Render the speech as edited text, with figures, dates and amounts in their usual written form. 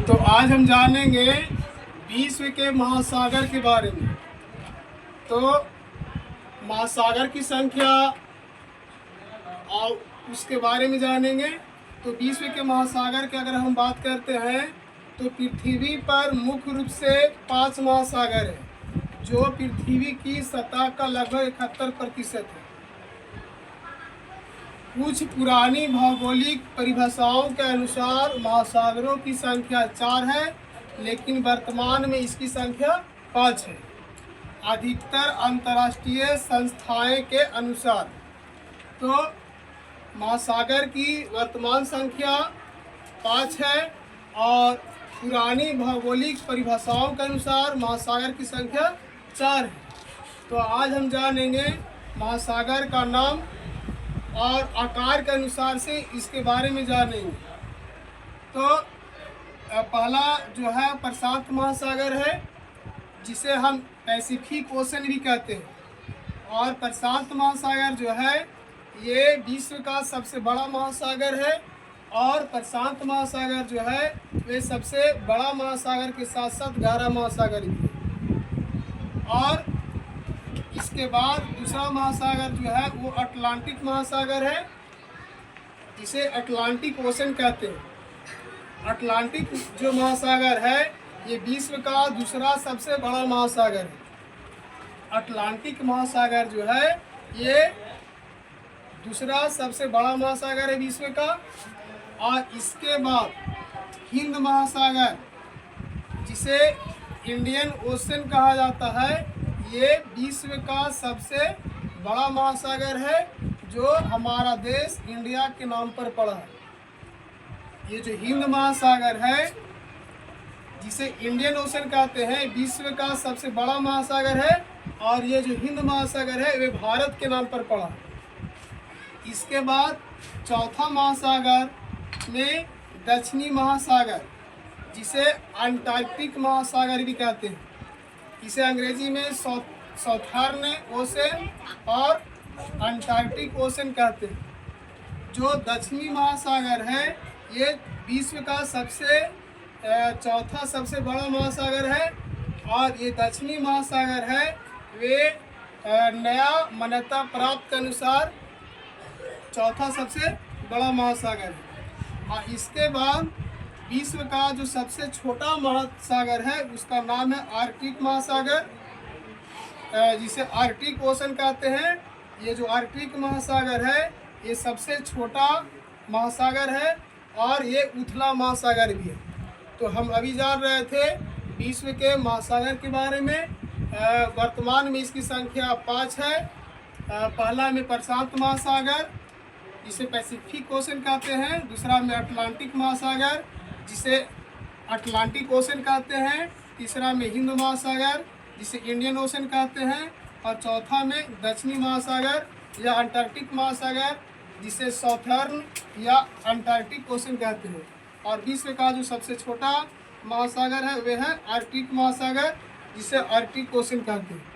तो आज हम जानेंगे विश्व के महासागर के बारे में। तो महासागर की संख्या और उसके बारे में जानेंगे। तो विश्व के महासागर की अगर हम बात करते हैं तो पृथ्वी पर मुख्य रूप से 5 महासागर है, जो पृथ्वी की सतह का लगभग 71% है। कुछ पुरानी भौगोलिक परिभाषाओं के अनुसार महासागरों की संख्या 4 है, लेकिन वर्तमान में इसकी संख्या 5 है। अधिकतर अंतर्राष्ट्रीय संस्थाएं के अनुसार तो महासागर की वर्तमान संख्या 5 है और पुरानी भौगोलिक परिभाषाओं के अनुसार महासागर की संख्या 4 है। तो आज हम जानेंगे महासागर का नाम और आकार के अनुसार से इसके बारे में जानेंगे। तो पहला जो है प्रशांत महासागर है, जिसे हम पैसिफिक ओशन भी कहते हैं। और प्रशांत महासागर जो है ये विश्व का सबसे बड़ा महासागर है। और प्रशांत महासागर जो है वे सबसे बड़ा महासागर के साथ साथ गहरा महासागर भी है। और इसके बाद दूसरा महासागर जो है वो अटलांटिक महासागर है, जिसे अटलांटिक ओशन कहते हैं। अटलांटिक जो महासागर है ये विश्व का दूसरा सबसे बड़ा महासागर है। अटलांटिक महासागर जो है ये दूसरा सबसे बड़ा महासागर है विश्व का। और इसके बाद हिंद महासागर, जिसे इंडियन ओशन कहा जाता है, ये विश्व का सबसे बड़ा महासागर है, जो हमारा देश इंडिया के नाम पर पड़ा है। ये जो हिंद महासागर है, जिसे इंडियन ओशन कहते हैं, विश्व का सबसे बड़ा महासागर है। और ये जो हिंद महासागर है वे भारत के नाम पर पड़ा है। इसके बाद चौथा महासागर में दक्षिणी महासागर, जिसे अंटार्कटिक महासागर भी कहते हैं, इसे अंग्रेजी में साउथर्न ओशन और अंटार्कटिक ओशन कहते हैं। जो दक्षिणी महासागर है ये विश्व का चौथा सबसे बड़ा महासागर है। और ये दक्षिणी महासागर है वे नया मान्यता प्राप्त के अनुसार चौथा सबसे बड़ा महासागर है। और इसके बाद विश्व का जो सबसे छोटा महासागर है उसका नाम है आर्कटिक महासागर, जिसे आर्कटिक ओशन कहते हैं। ये जो आर्कटिक महासागर है ये सबसे छोटा महासागर है और ये उथला महासागर भी है। तो हम अभी जान रहे थे विश्व के महासागर के बारे में। वर्तमान में इसकी संख्या 5 है। पहला में प्रशांत महासागर, जिसे पैसिफिक ओशन कहते हैं। दूसरा में अटलांटिक महासागर, जिसे अटलांटिक ओशन कहते हैं। तीसरा में हिंद महासागर, जिसे इंडियन ओशन कहते हैं। और चौथा में दक्षिणी महासागर या अंटार्कटिक महासागर, जिसे साउथर्न या अंटार्कटिक ओशन कहते हैं। और विश्व का जो सबसे छोटा महासागर है वह है आर्कटिक महासागर, जिसे आर्कटिक ओशन कहते हैं।